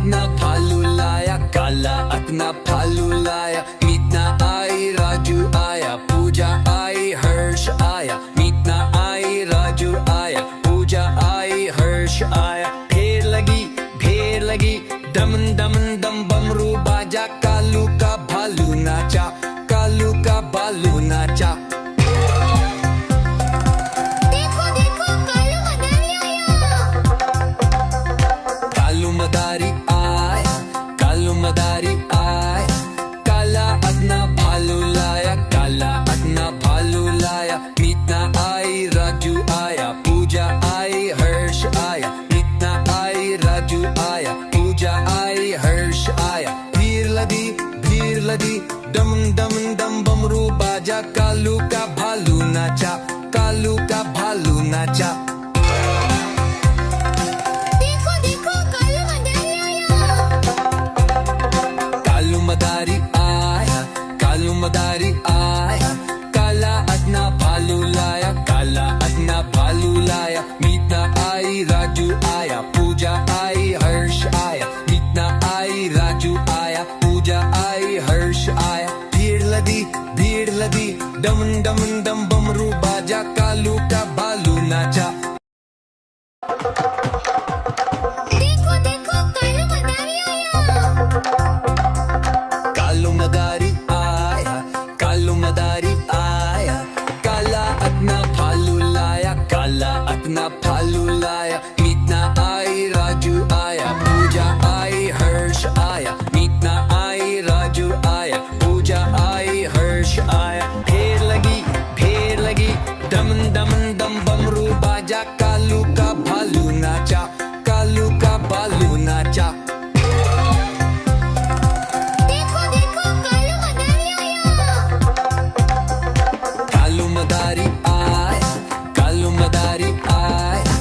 अदना भालू लाया, काला अदना भालू लाया। मीतना आई, राजू आया, पूजा आई, हर्ष आया। मीतना आई, राजू आया, पूजा आई, हर्ष आया। ढेर लगी, दमन दमन दम बमरू बाजा। कालू का भालू नाचा, कालू का भालू नाचा। देखो देखो कालू मदारी आया। कालू मदारी आया, कालू मदारी आया। काला अदना भालू लाया, काला अदना भालू लाया। मीतना आई, राजू आया, पूजा आई, हर्ष आया। मीतना आई, राजू आया, पूजा आई, हर्ष आया। भीड़ लदी, दम दम दम बमरू बाजा। कालू का भालू नाचा, कालू का भालू नाचा। देखो देखो कालू मदारी आया। कालू मदारी आया, कालू मदारी आया। काला अदना भालू लाया, काला अदना भालू लाया। मीतना आई, राजू आया, पूजा आई, हर्ष आया। मीतना आई, राजू आया, पूजा आई, हर्ष आया। भीड़ लदी, दमन दमन दम बमरू बाजा। कालू का भालू नाचा। देखो देखो कालू मदारी आया। कालू मदारी आया, कालू मदारी आया। काला अदना भालू लाया, काला अदना भालू लाया। मीतना आई, राजू आया, पूजा आई, हर्ष आया। मीतना आई, राजू आया, पूजा आई, हर्ष आया। ढेर लगी, दमन दमन दम बमरू बाजा। कालू का भालू नाचा, कालू का भालू नाचा। देखो देखो कालू मदारी आया। कालू मदारी आया, कालू मदारी आया।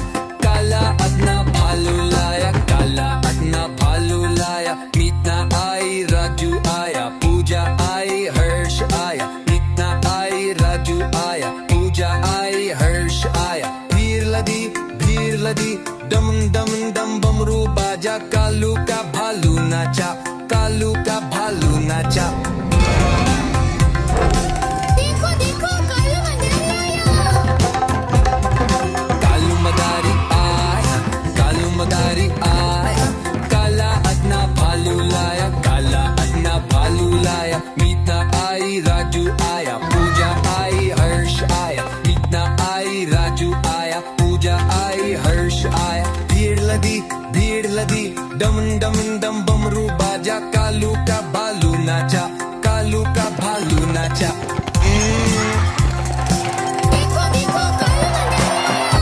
काला अदना भालू लाया, काला अदना भालू लाया। मीतना आई, राजू आया, पूजा आई, हर्ष आया। मीतना आई, राजू आया, पूजा आई, हर्ष आया। भीड़ लदी, दम दम दम बमरू बाजा। कालू का भालू नाचा, कालू का भालू नाचा। देखो देखो कालू मदारी आया। कालू मदारी आया, कालू मदारी आया। काला अदना भालू लाया, काला अदना भालू लाया। मीतना आई, राजू आया, पूजा आई, हर्ष आया। मीतना आई, राजू आया, पूजा आई, हर्ष आया। भीड़ लदी, दमन दमन दम बमरू बाजा। कालू का भालू नाचा, कालू का भालू नाचा। देखो देखो कालू मदारी आया।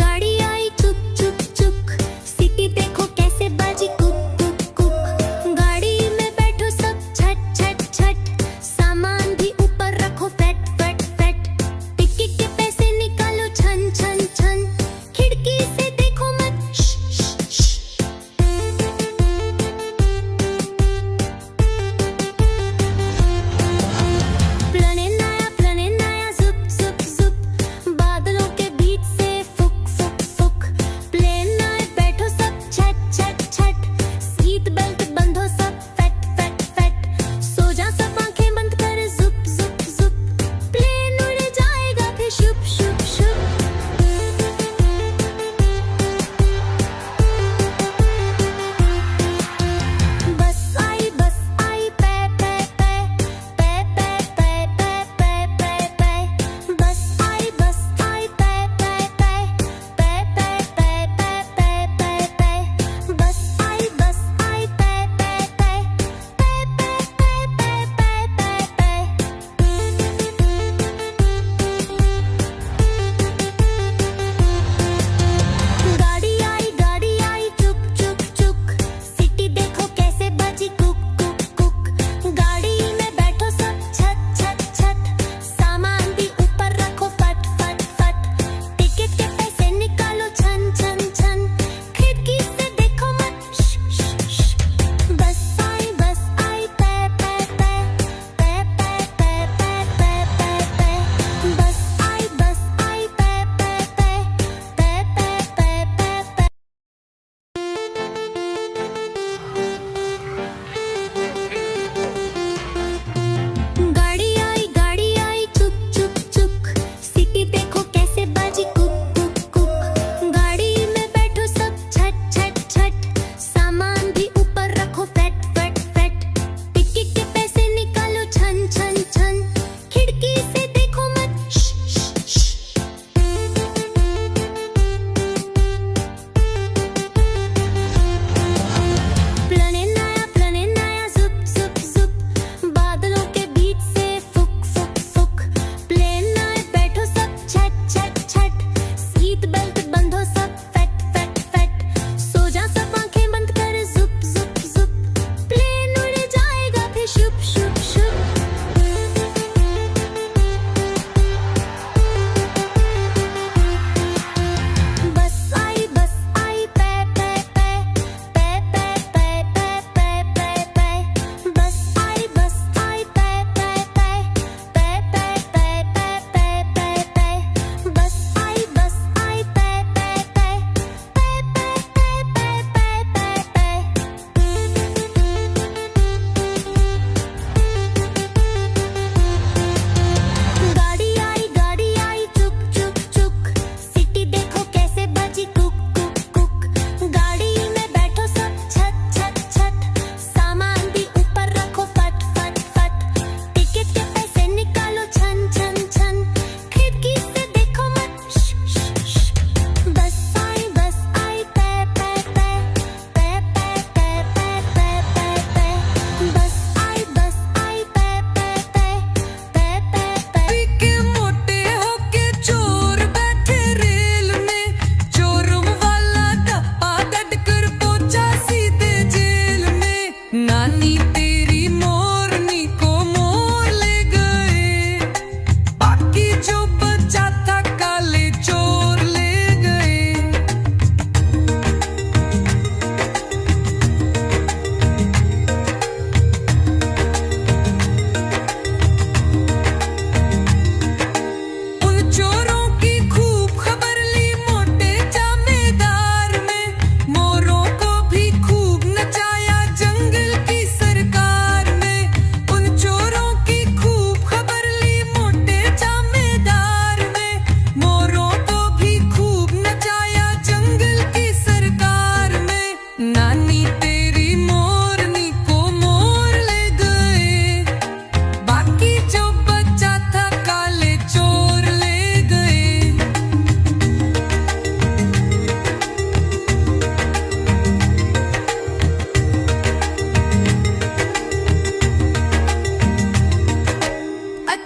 गाड़ी आई चुक चुक चुक। सिटी देखो कैसे बाजी कुक कुक कुक। गाड़ी में बैठो सब छट छट छट। सामान भी ऊपर रखो फट फट फट। टिकट के पैसे निकालो छन छन छन। खिड़की से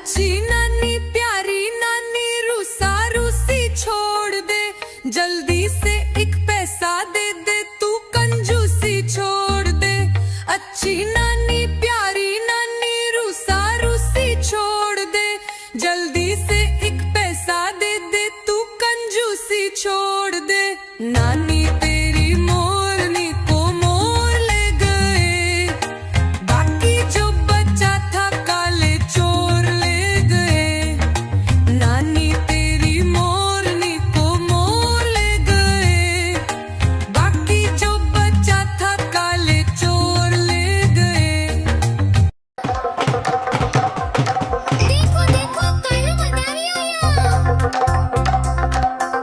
अच्छी नानी प्यारी नानी रूसा रूसी छोड़ दे, जल्दी से एक पैसा दे दे तू कंजूसी छोड़ दे। अच्छी नानी प्यारी नानी रूसा रूसी छोड़ दे, जल्दी से एक पैसा दे दे तू कंजूसी छोड़ दे। नानी तेरी मोरनी को मोर ले गए, बाकी जो बचा था काले चोर ले गए। नानी तेरी मोरनी को मोर ले गए, बाकी जो बचा था काले चोर ले गए। देखो देखो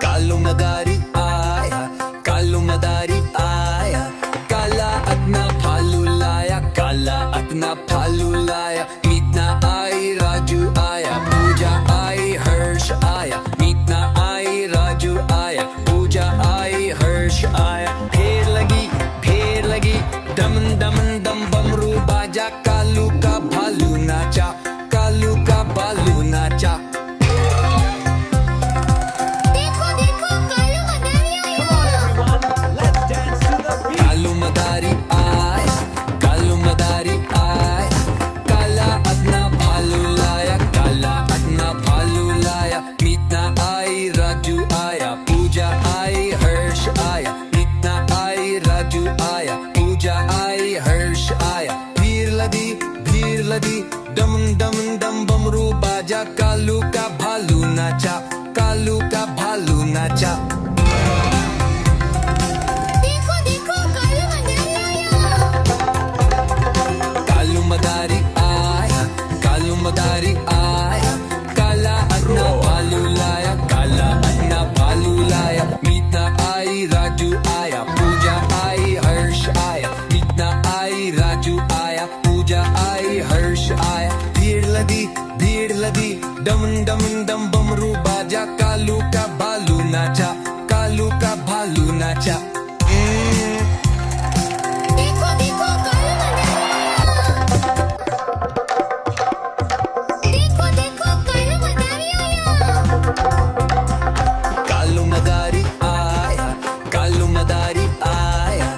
कालू मदारी आया। कालू मदारी आया, काला अपना भालू लाया, काला अपना भालू लाया। मीतना आई राजू आया, पूजा आई हर्ष आया। मीतना आई राजू आया, पूजा आई हर्ष आया। ढेर लगी दम दम दम बमरू बाजा, कालू का भालू नाचा, कालू का भालू नाचा। देखो देखो कालू मदारी आया, कालू मदारी आया, काला अपना भालू लाया, काला अपना भालू लाया। मीतना आई राजू आया, पूजा आई हर्ष आया। मीतना आई राजू आया, पूजा आई हर्ष आया। भीड़ लदी दम दम दम बमरू बाजा, कालू का भालू नाचा, कालू का भालू नाचा। देखो देखो कालू मदारी आया, कालू मदारी आया, काला अपना भालू लाया, काला अपना भालू लाया। मीतना आई राजू आया, पूजा आई हर्ष आया। मीतना आई राजू आया, पूजा आई हर्ष आया। भीड़ लदी दम दम दम बमरू बाजा, कालू का भालू नाचा, कालू का भालू नाचा। देखो देखो कालू मदारी आया, कालू मदारी आया,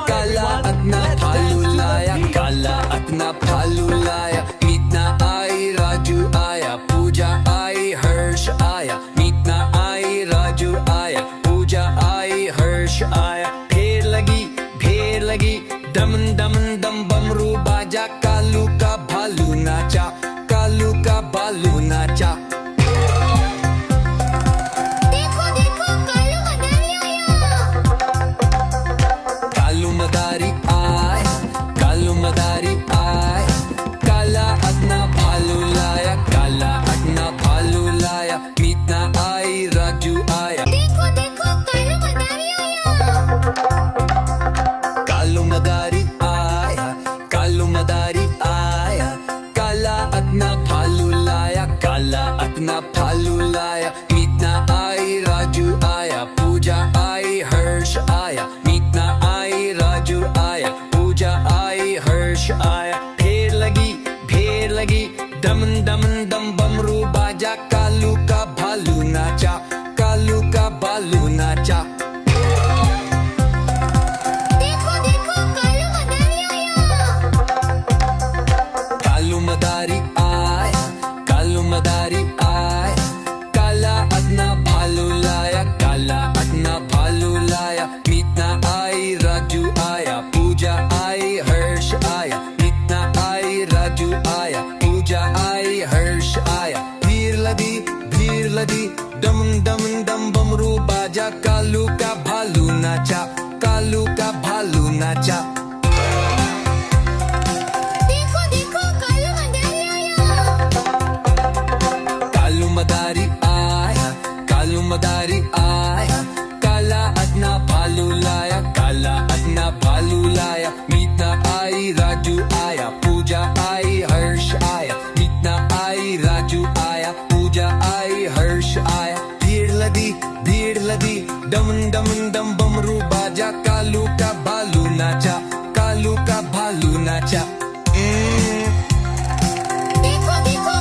काला अपना भालू लाया, काला अपना भालू लाया। मीतना आई राजू आया, पूजा आई हर्ष आया। मीतना आई राजू आया, पूजा आई हर्ष आया। ढेर लगी दम दम दम बमरू बाजा, कालू का भालू नाचा, कालू का भालू नाचा। देखो देखो कालू मदारी आया, कालू मदारी आया, काला अपना भालू लाया, काला अपना भालू लाया। मीतना आई राजू आया, देखो देखो कालू मदारी आया, कालू मदारी आया, काला अपना भालू लाया, काला अपना भालू लाया। मीतना आई राजू आया, पूजा आई हर्ष आया। मीतना आई राजू आया, पूजा आई हर्ष आया। ढेर लगी दम दम दम बमरू बाजा, कालू का भालू नाचा, कालू का भालू नाचा। देखो देखो कालू मदारी आया, कालू मदारी आया, काला अपना भालू लाया, काला अपना भालू लाया। मीतना आई राजू आया, पूजा आई हर्ष आया। मीतना आई राजू आया, पूजा आई हर्ष आया। भीड़ लदी दम दम दम बमरू बाजा, कालू का भालू नाचा, कालू का भालू नाचा। देखो देखो कालू मदारी आया, कालू मदारी आया, काला अपना भालू लाया, काला अपना भालू लाया। मीतना आई राजू आया, पूजा आई हर्ष आया। मीतना आई राजू आया, पूजा आई हर्ष आया। भीड़ लदी दम दम दम बमरू बाजा, कालू का भालू नाचा, कालू का भालू नाचा। देखो देखो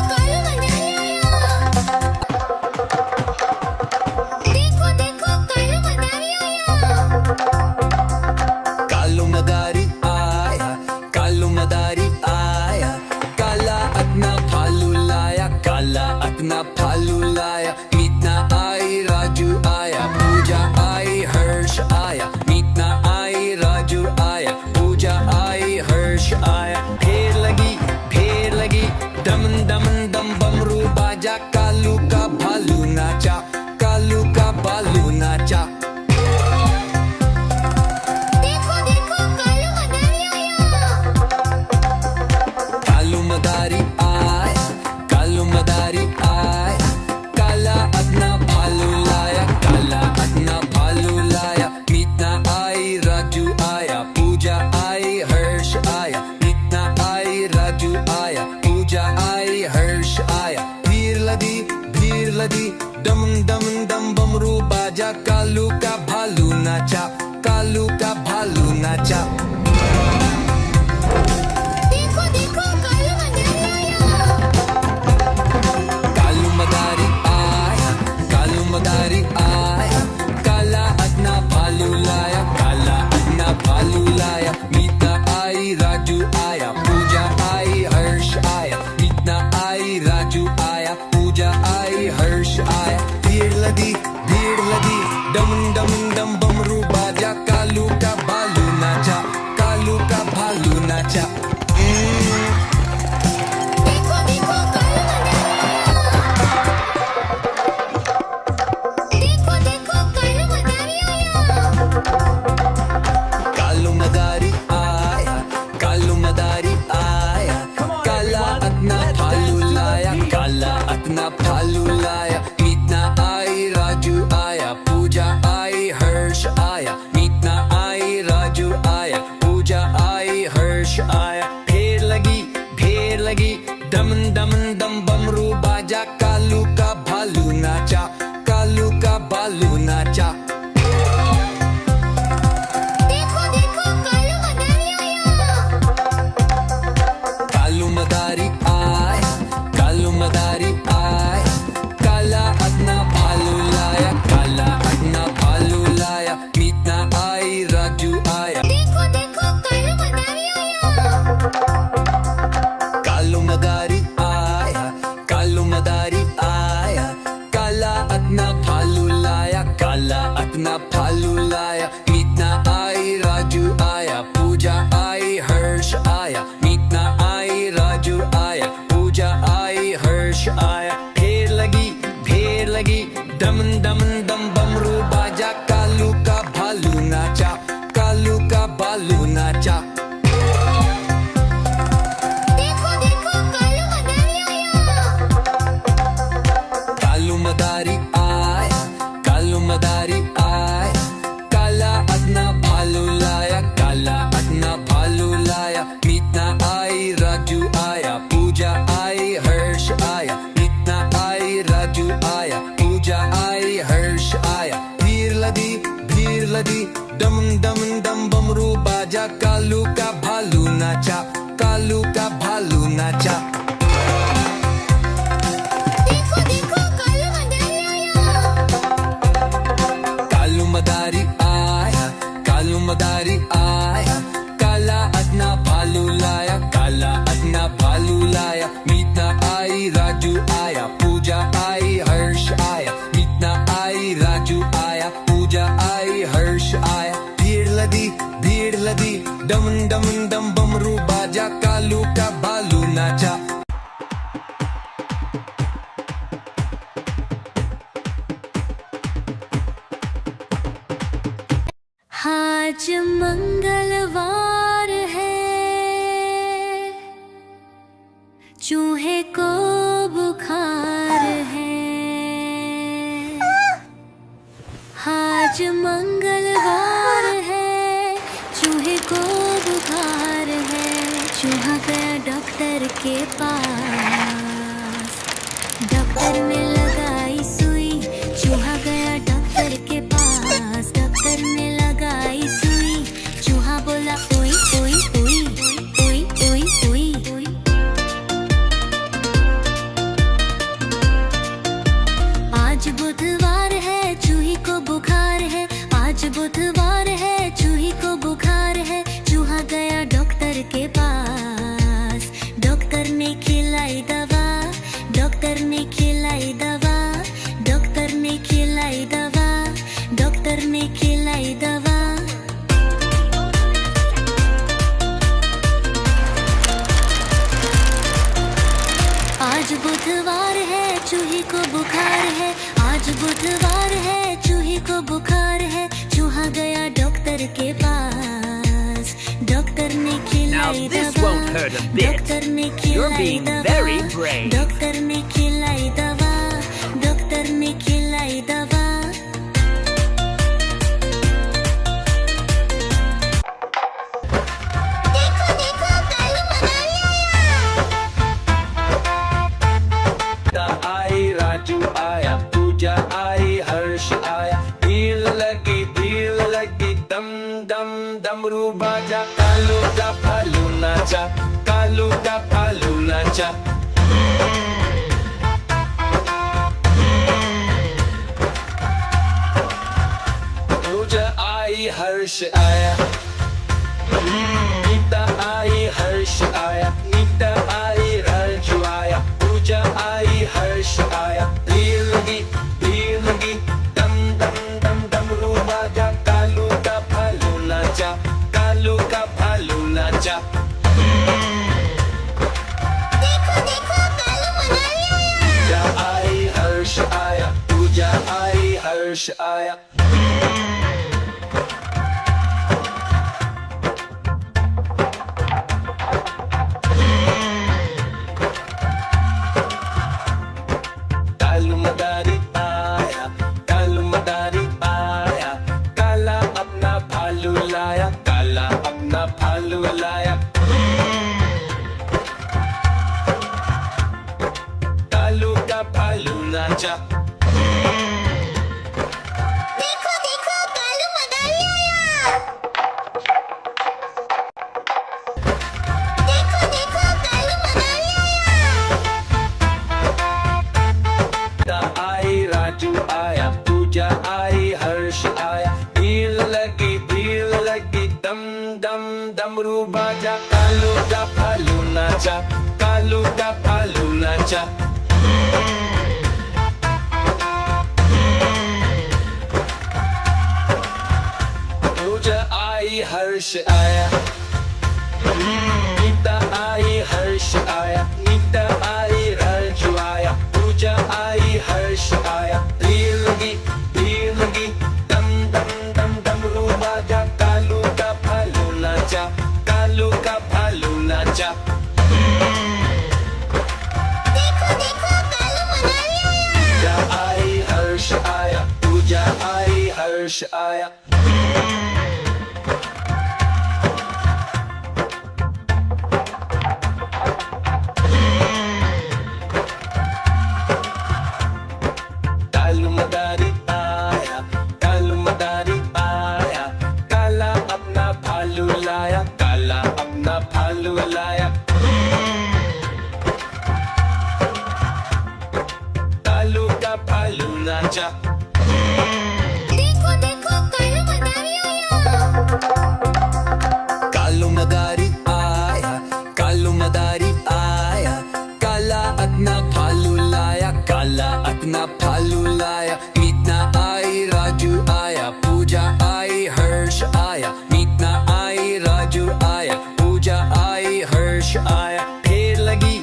अपना भालू लाया। मीतना आई राजू आया, पूजा आई हर्ष आया। मीतना आई राजू आया, पूजा आई हर्ष आया। ढेर लगी दम दम दम बमरू बाजा। कालू का भालू नाचा, कालू का भालू नाचा। देखो देखो कालू मदारी आया। कालू मदारी आया, कालू मदारी आया। काला अपना भालू लाया, काला अपना भालू लाया। मीतना आई राजू आया, पूजा आई हर्ष आया। मीतना आई राजू आया, पूजा आई हर्ष आया। भीड़ लदी दम दम दम बमरू बाजा। कालू का भालू नाचा, कालू का भालू नाचा। देखो देखो कालू मदारी आया। कालू मदारी आया, कालू मदारी आया। काला अपना भालू लाया, काला अपना भालू लाया। मीतना आई राजू आया, पूजा आई हर्ष आया। मीतना आई राजू आया, पूजा आई हर्ष आया। भीड़ लदी दम दम दम बमरू बाजा। कालू का भालू नाचा, कालू का भालू नाचा। देखो देखो कालू मदारी आया। कालू मदारी आया, कालू मदारी आया। काला अपना भालू लाया, काला अपना भालू लाया। मीतना आई राजू आया, पूजा आई हर्ष आया। मीतना आई राजू आया, पूजा आई हर्ष आया। ढेर लगी दम दम दम बमरू बाजा। कालू का भालू नाचा, कालू का भालू नाचा। देखो देखो कालू मदारी आया। कालू मदारी आया, कालू मदारी आया। काला अपना भालू लाया, काला अपना भालू लाया। मीतना आई राजू आया। देखो देखो कालू मदारी आया। कालू मदारी आया, कालू मदारी आया। काला अपना भालू लाया, काला अपना भालू लाया। मीतना आई राजू आया, पूजा आई हर्ष आया। मीतना आई राजू आया, पूजा आई हर्ष आया। ढेर लगी दम दम दम बमरू बाजा। कालू का भालू नाचा, कालू का भालू नाचा। देखो देखो कालू मदारी आया। कालू मदारी आया, कालू मदारी आया। काला अपना भालू लाया, काला अपना भालू लाया। मीतना आई राजू आया, पूजा आई हर्ष आया। मीतना आई राजू आया, पूजा आई हर्ष आया। भीड़ लदी दम दम दम बमरू बाजा। कालू का भालू नाचा, कालू का भालू नाचा। देखो देखो कालू मदारी आया। कालू मदारी आया, कालू मदारी आया। काला अपना भालू लाया, काला अपना भालू लाया। मीतना आई राजू आया, पूजा आई हर्ष आया। मीतना आई राजू आया, पूजा आई हर्ष आया। भीड़ लदी दम दम दम बमरू बाजा। कालू का भालू नाचा। आज मंगलवार है, चूहे को बुखार है। आज मंगलवार है, चूहे को बुखार है। चूहा गया डॉक्टर के पास, डॉक्टर ने लगाई सुई। चूहा गया डॉक्टर के पास, डॉक्टर ने लगाई सुई। चूहा बोला ओई ओई ओई ओई ओई ओई। आज बुधवार है, चूही को बुखार है। आज बुधवार है, चूही को बुखार है। चूहा गया डॉक्टर के पास, डॉक्टर ने खिलाई दवा। डॉक्टर ने खिलाई बुधवार है, चूहे को बुखार है, चूहा गया डॉक्टर के पास। डॉक्टर ने खिलाई Now this दवा, won't hurt a bit. Doctor ने You're खिलाई being दवा, very brave. डॉक्टर ने खिलाई दवा, डॉक्टर ने खिलाई दवा। देखो देखो कालू मनाली आया। आई, राजू आया, पूजा आई, हर्ष आया, धीर लगी दम दम डमरू बाजा, कालू का भालू नाचा, कालू का भालू नाचा। पूजा आई, हर्ष आया, नीता आई, हर्ष आया, नीता आई, राजू आया, पूजा आई, हर्ष आया, धीर लगी दम दम दम डमरू बाजा, कालू का भालू नाचा, कालू का भालू नाचा। देखो देखो कालू मनाली आया। पूजा आई, हर्ष आया, पूजा आई, हर्ष आया। कालू मदारी आया, कालू मदारी आया, काला अपना भालू लाया, काला अपना भालू लाया। कालू का भालू नाचा। देखो देखो कालू मनाली आया। देखो देखो कालू मनाली आया। आई, राजू आया, पूजा आई, हर्ष आया, धीर लगी दम दम डमरू बाजा, कालू का भालू नाचा, कालू का भालू नाचा। पूजा आई, हर्ष आया, नीता आई, हर्ष आया, नीता आई, राजू आया, पूजा आई, हर्ष आया, धीर लगी दम दम दम डमरू बाजा, कालू का भालू नाचा, कालू का भालू नाचा। देखो देखो कालू मनाली आया। पूजा आई, हर्ष आया, पूजा आई, हर्ष आया। कालू मदारी आया, कालू मदारी आया, काला अपना भालू लाया, काला अपना भालू लाया। कालू का भालू नाचा। देखो देखो कालू मनाली आया। कालू मदारी आया, कालू मदारी आया, काला अपना भालू लाया, काला अपना भालू लाया। मीतना आई, राजू आया, पूजा आई, हर्ष आया, मीतना आई, राजू आया, पूजा आई, हर्ष आया। ढेर लगी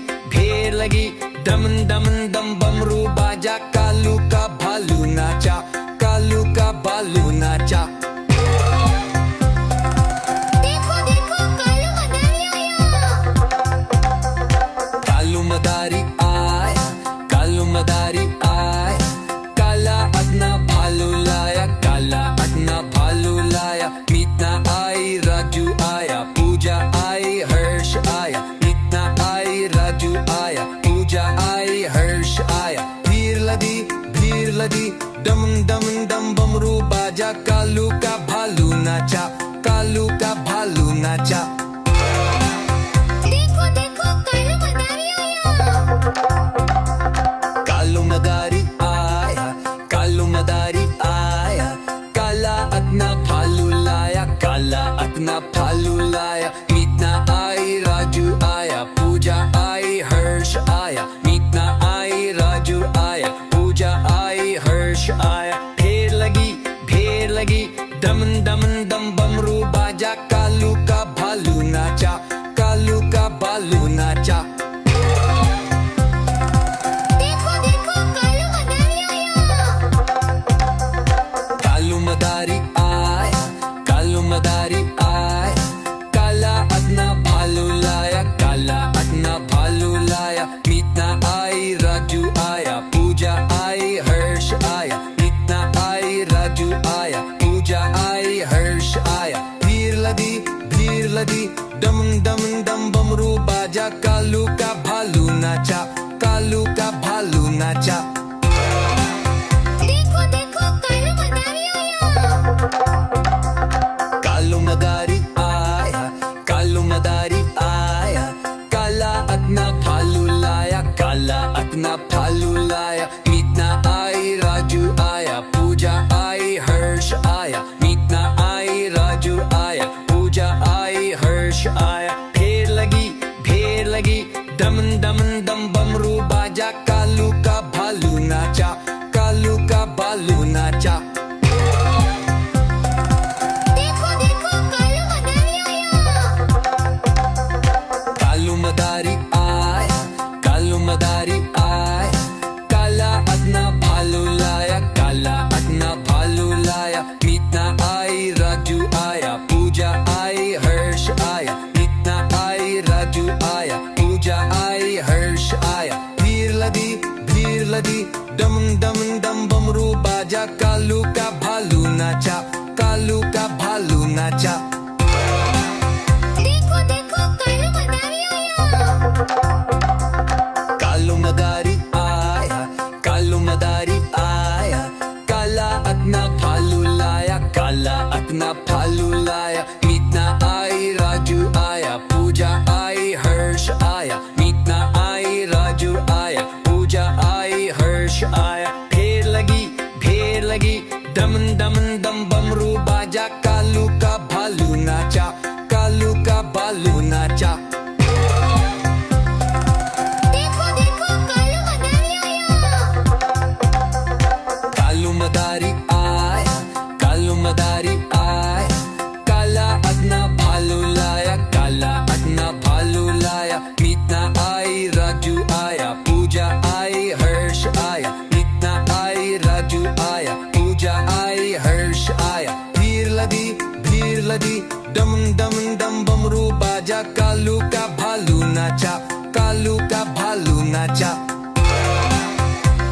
दम दम दम बमरू बाजा, कालू का भालू नाचा, कालू का भालू नाचा। देखो देखो कालू मनाली आया। कालू मदारी आया, कालू मदारी आया, काला अपना भालू लाया, काला अपना भालू लाया। मीतना आई, राजू आया, पूजा आई, हर्ष आया, मीतना आई, राजू आया, पूजा आई, हर्ष आया। भीड़ लगी दम दम दम बमरू बाजा, कालू का भालू नाचा, कालू का भालू नाचा। देखो देखो कालू मनाली आया। कालू मदारी आया, कालू मदारी आया, काला अपना भालू लाया, काला अपना भालू लाया। मीतना आई, राजू आया, पूजा आई, हर्ष आया, मीतना आई, राजू आया, पूजा आई, हर्ष आया। ढेर लगी दम दम दम बमरू बाजा, कालू का भालू नाचा, कालू का भालू नाचा। देखो देखो कालू डम डम डम बमरू बाजा, कालू का भालू नाचा, कालू का भालू नाचा। देखो देखो कालू मदारी आया। कालू मदारी आया, कालू मदारी आया, काला अपना भालू लाया, काला अपना भालू लाया। मीतना आई, राजू आया, पूजा आई, हर्ष आया। मीतना आई, राजू आया, पूजा आई, हर्ष आया। भेड़ लगी, डम डम डम बमरू बाजा, कालू का भालू नाचा, कालू का भालू नाचा। देखो देखो कालू मदारी आया। कालू मदारी आया, कालू मदारी आया, काला अपना भालू लाया, काला अपना भालू लाया। मीतना आई, राजू आया, पूजा आई, हर्ष आया। मीतना आई, राजू आया, पूजा आई, हर्ष आया। भीड़ लगी, डम डम डम बमरू बाजा, कालू का भालू नाचा, कालू का भालू नाचा। देखो देखो कालू मदारी आया। कालू मदारी आया, कालू मदारी आया, काला अपना भालू लाया, काला अपना भालू लाया। मीतना आई, राजू आया, पूजा आई, हर्ष आया। मीतना आई, राजू आया, पूजा आई, हर्ष आया। भेड़ लगी, डम डम डम बमरू बाजा, कालू का भालू नाचा, कालू का भालू नाचा। देखो देखो कालू मदारी आया। कालू मदारी आया, कालू मदारी आया, काला अपना भालू लाया, काला अपना भालू लाया। मीतना आई, राजू आया, पूजा आई, हर्ष आया। मीतना आई, राजू आया, पूजा आई, हर्ष आया। भीड़ लगी, डम डम डम बमरू बाजा, कालू का भालू नाचा, कालू का भालू नाचा।